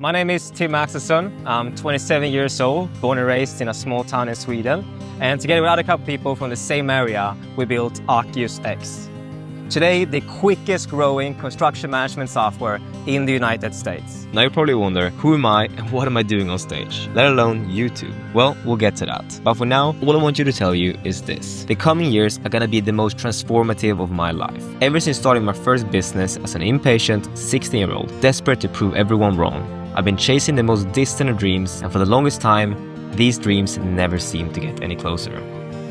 My name is Tim Axelsson. I'm 27 years old, born and raised in a small town in Sweden. And together with other couple people from the same area, we built Arceus X. Today, the quickest growing construction management software in the United States. Now you probably wonder, who am I and what am I doing on stage? Let alone YouTube. Well, we'll get to that. But for now, all I want you to tell you is this. The coming years are gonna be the most transformative of my life. Ever since starting my first business as an impatient 16-year-old, desperate to prove everyone wrong, I've been chasing the most distant of dreams, and for the longest time, these dreams never seemed to get any closer.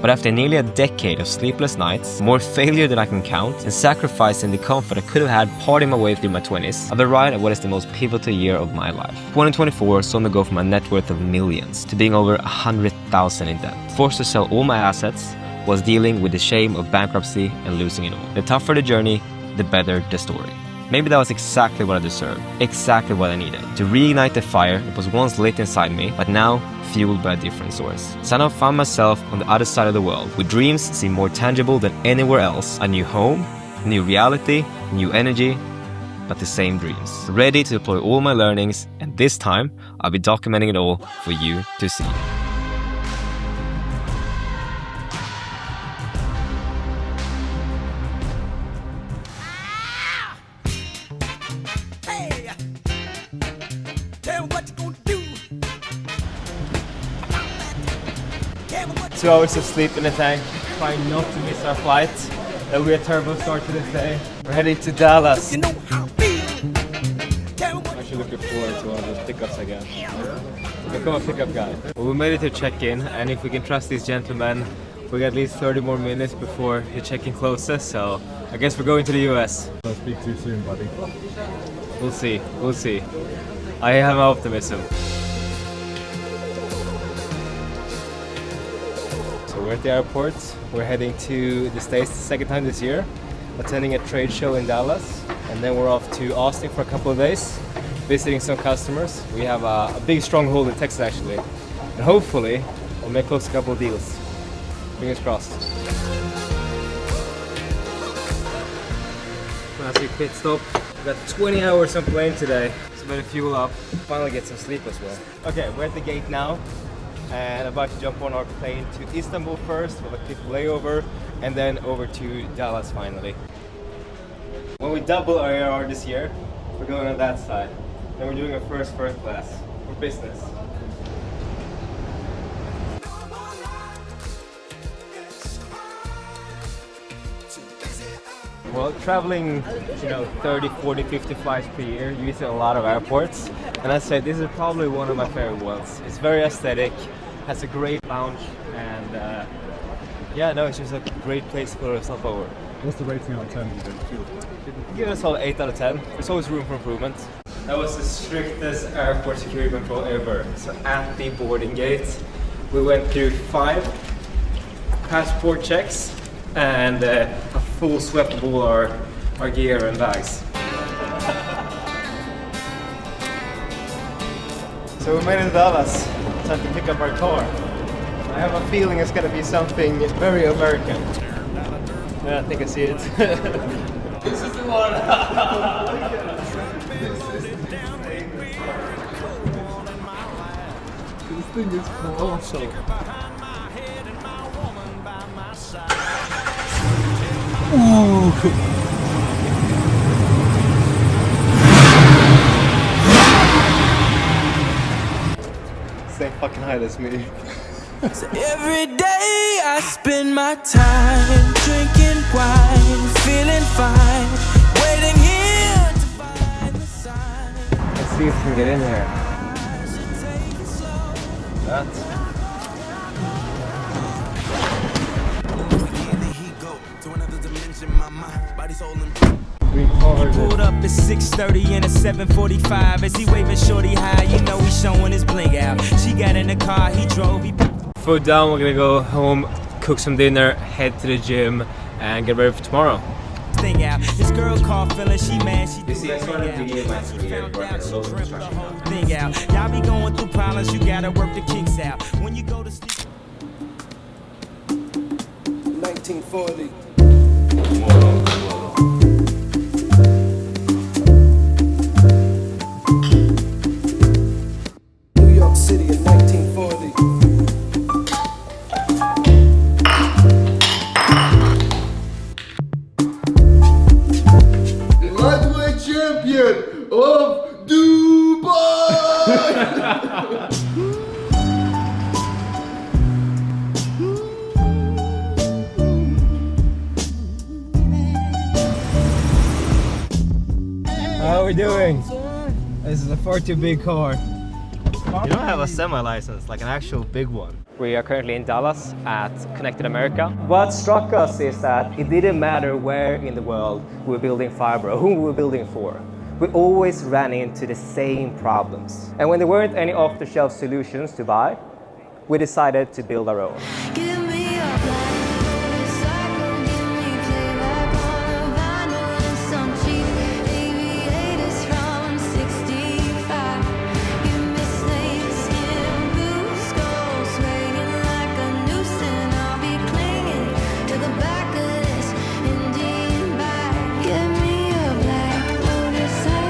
But after nearly a decade of sleepless nights, more failure than I can count, and sacrificing the comfort I could have had partying my way through my 20s, I've arrived at what is the most pivotal year of my life. 2024 saw me go from a net worth of millions to being over 100,000 in debt. Forced to sell all my assets, was dealing with the shame of bankruptcy and losing it all. The tougher the journey, the better the story. Maybe that was exactly what I deserved, exactly what I needed. To reignite the fire that was once lit inside me, but now fueled by a different source. So I now found myself on the other side of the world, with dreams seem more tangible than anywhere else. A new home, new reality, new energy, but the same dreams. Ready to deploy all my learnings, and this time, I'll be documenting it all for you to see. Two hours of sleep in the tank, trying not to miss our flight. It'll be a terrible start to this day. We're heading to Dallas. I'm actually looking forward to all the pickups again. Become a pickup guy. Well, we made it to check-in, and if we can trust these gentlemen, we got at least 30 more minutes before the check-in closes, so I guess we're going to the US. Don't speak too soon, buddy. We'll see, we'll see. I have my optimism. We're at the airport. We're heading to the States the second time this year, attending a trade show in Dallas, and then we're off to Austin for a couple of days, visiting some customers. We have a big stronghold in Texas actually, and hopefully we'll make close a couple of deals. Fingers crossed. Classic pit stop. We got 20 hours on plane today, so better fuel up. Finally get some sleep as well. Okay, we're at the gate now, and about to jump on our plane to Istanbul first with a quick layover, and then over to Dallas finally. When we double our ARR this year, we're going on that side. Then we're doing our first class for business. Well, traveling, 30, 40, 50 flights per year, you visit a lot of airports, and I'd say this is probably one of my favorite ones. It's very aesthetic, has a great lounge, and it's just a great place to put yourself over. What's the rating out of 10 you did? Give us all 8 out of 10. There's always room for improvement. That was the strictest airport security control ever. So at the boarding gate, we went through 5 passport checks and a full swept of all our gear and bags. So we made it to Dallas. Time to pick up our car. I have a feeling it's gonna be something very American. Yeah, I think I see it. This is the one! This thing is colossal. Ooh! Same fucking height as me. So every day I spend my time drinking wine, feeling fine, waiting here to find the sign. Let's see if we can get in here. That. Pulled up at 6:30 and a 7:45. As he waving shorty high, you know he's showing his bling out. She got in the car, he drove. Food down, we're gonna go home, cook some dinner, head to the gym, and get ready for tomorrow. Thing out. This girl called feeling she mad. You see, I started video my career working at a local construction company. Thing out. Y'all be going through problems, you gotta work the kinks out. When you go to sleep. 1940. How are we doing? This is a far too big car. You don't have a semi-license, like an actual big one. We are currently in Dallas at Connected America. What struck us is that it didn't matter where in the world we were building fiber or who we were building for. We always ran into the same problems. And when there weren't any off-the-shelf solutions to buy, we decided to build our own. Give me a black cycle, give me playback on vinyl and some cheap aviators from '65. Give me snakeskin boots, skull swaying like a noose, and I'll be clinging to the back of this Indian bag. Give me a black motorcycle.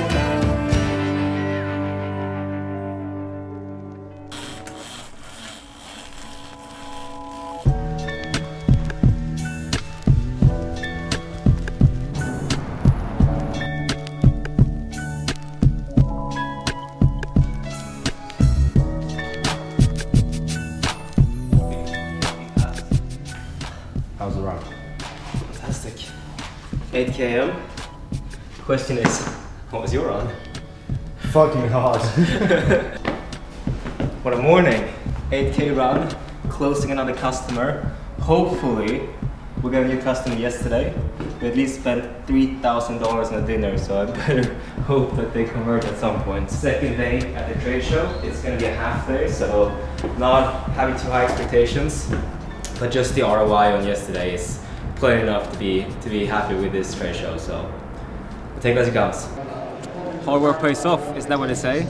How's the run? Fantastic. 8 km. Question is, what was your run? Fucking hard. What a morning. 8K run, closing another customer. Hopefully, we got a new customer yesterday. We at least spent $3,000 on a dinner, so I better hope that they convert at some point. Second day at the trade show. It's gonna be a half day, so not having too high expectations. But just the ROI on yesterday is plenty enough to be happy with this trade show, so we'll take it as it comes. Hard work pays off, isn't that what they say?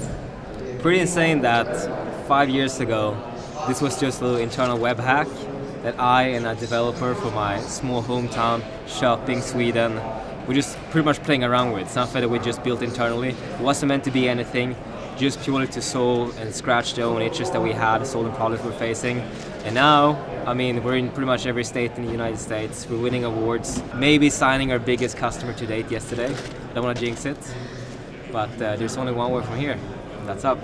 Pretty insane that 5 years ago, this was just a little internal web hack that I and a developer from my small hometown, Köping, Sweden, were just pretty much playing around with. Something that we just built internally. It wasn't meant to be anything, just purely to solve and scratch the own itches that we had, solving problems we're facing. And now, I mean, we're in pretty much every state in the United States. We're winning awards, maybe signing our biggest customer to date yesterday. Don't want to jinx it, but there's only one way from here, and that's up.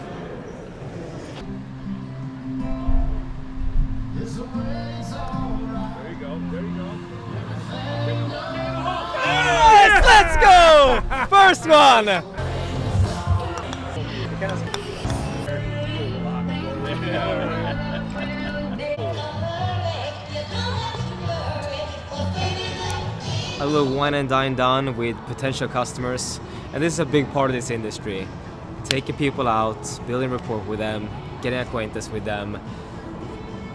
Yes, let's go! First one! A little wine and dine done with potential customers, and this is a big part of this industry. Taking people out, building rapport with them, getting acquainted with them,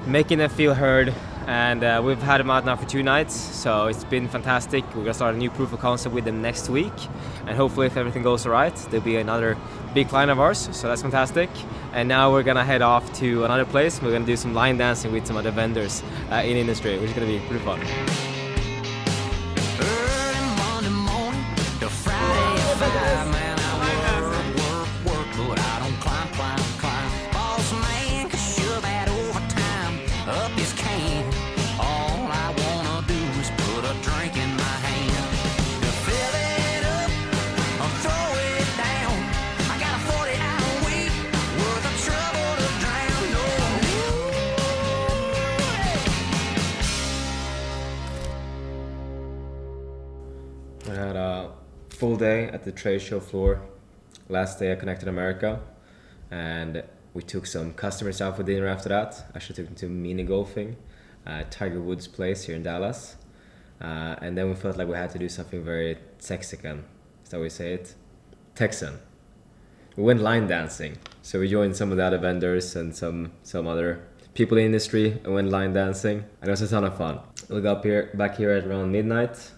making them feel heard, and we've had them out now for 2 nights, so it's been fantastic. We're gonna start a new proof of concept with them next week, and hopefully if everything goes alright, there'll be another big client of ours, so that's fantastic. And now we're gonna head off to another place. We're gonna do some line dancing with some other vendors in the industry, which is gonna be pretty fun. Early Monday morning to Friday at 5, man, I work, but I don't climb. Boss man can shove that overtime up his can. All I wanna do is put a drink in my hand. To fill it up or throw it down, I got a 40-hour week worth of trouble to drown. We had a full day at the trade show floor, last day at Connected America, and we took some customers out for dinner after that. Actually took them to mini golfing at Tiger Woods' place here in Dallas. And then we felt like we had to do something very Texican, is that how we say it? Texan. We went line dancing. So we joined some of the other vendors and some other people in the industry and went line dancing. And it was a ton of fun. We got back here at around midnight,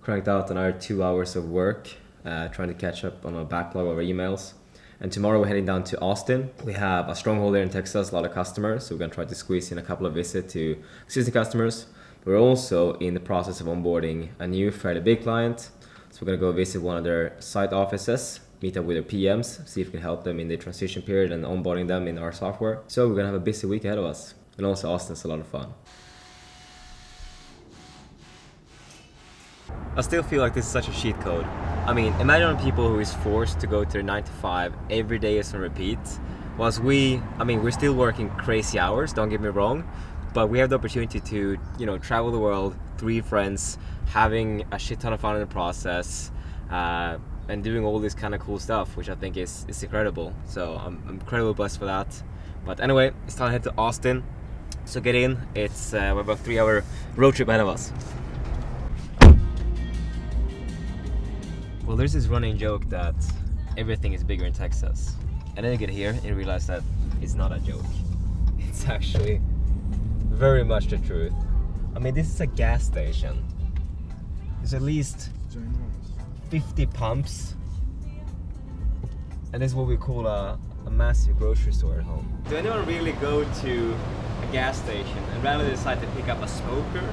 cranked out another 2 hours of work, trying to catch up on a backlog of our emails. And tomorrow we're heading down to Austin. We have a stronghold there in Texas, a lot of customers, so we're gonna try to squeeze in a couple of visits to existing customers. We're also in the process of onboarding a new fairly big client. So we're gonna go visit one of their site offices, meet up with their PMs, see if we can help them in the transition period and onboarding them in our software. So we're gonna have a busy week ahead of us. And also Austin's a lot of fun. I still feel like this is such a cheat code. I mean, imagine people who is forced to go to their 9 to 5 every day is on repeat, whilst we're still working crazy hours, don't get me wrong, but we have the opportunity to, you know, travel the world, 3 friends, having a shit ton of fun in the process, and doing all this kind of cool stuff, which I think is incredible. So I'm incredibly blessed for that. But anyway, it's time to head to Austin. So get in. It's we're about 3-hour road trip ahead of us. Well, there's this running joke that everything is bigger in Texas, and then you get here and you realize that it's not a joke. It's actually very much the truth. I mean, this is a gas station. There's at least 50 pumps, and this is what we call a massive grocery store at home. Do anyone really go to a gas station and rather decide to pick up a smoker?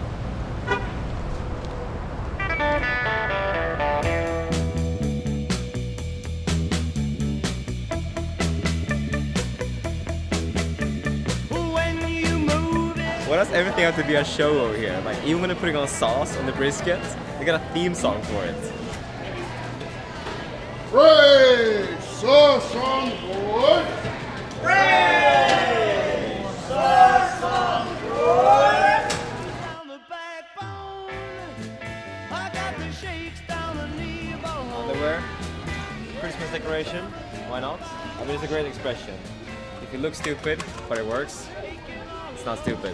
Why does everything have to be a show over here? Like, even when they're putting on sauce on the brisket, they got a theme song for it. Praise sauce on board. Praise sauce on board. Underwear, Christmas decoration, why not? I mean, it's a great expression. If you look stupid, but it works, it's not stupid.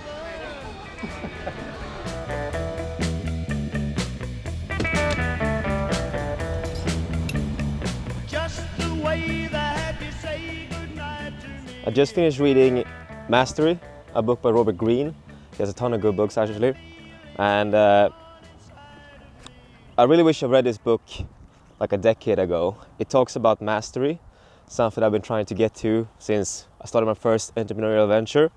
I just finished reading Mastery, a book by Robert Greene. He has a ton of good books actually. And I really wish I read this book like a decade ago. It talks about mastery, something I've been trying to get to since I started my first entrepreneurial venture.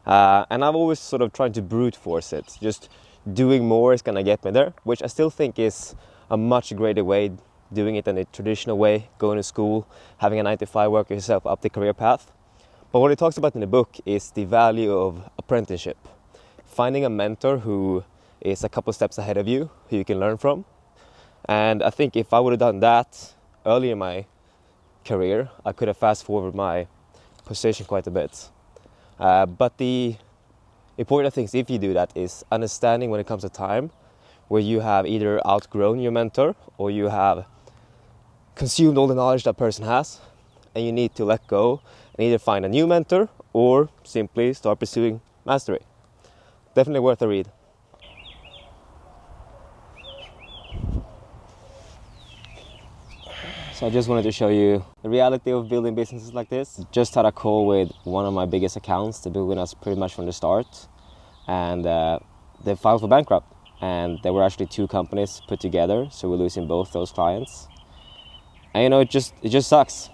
And I've always sort of tried to brute force it. Just doing more is gonna get me there, which I still think is a much greater way doing it than the traditional way, going to school, having a 9-to-5, work yourself up the career path. But what it talks about in the book is the value of apprenticeship. Finding a mentor who is a couple steps ahead of you, who you can learn from. And I think if I would have done that early in my career, I could have fast forwarded my position quite a bit. But the important things, if you do that, is understanding when it comes to time where you have either outgrown your mentor or you have consumed all the knowledge that person has, and you need to let go and either find a new mentor or simply start pursuing mastery. Definitely worth a read. So I just wanted to show you the reality of building businesses like this. Just had a call with one of my biggest accounts. They've been with us pretty much from the start, and they filed for bankrupt. And there were actually 2 companies put together, so we're losing both those clients. And you know, it just sucks.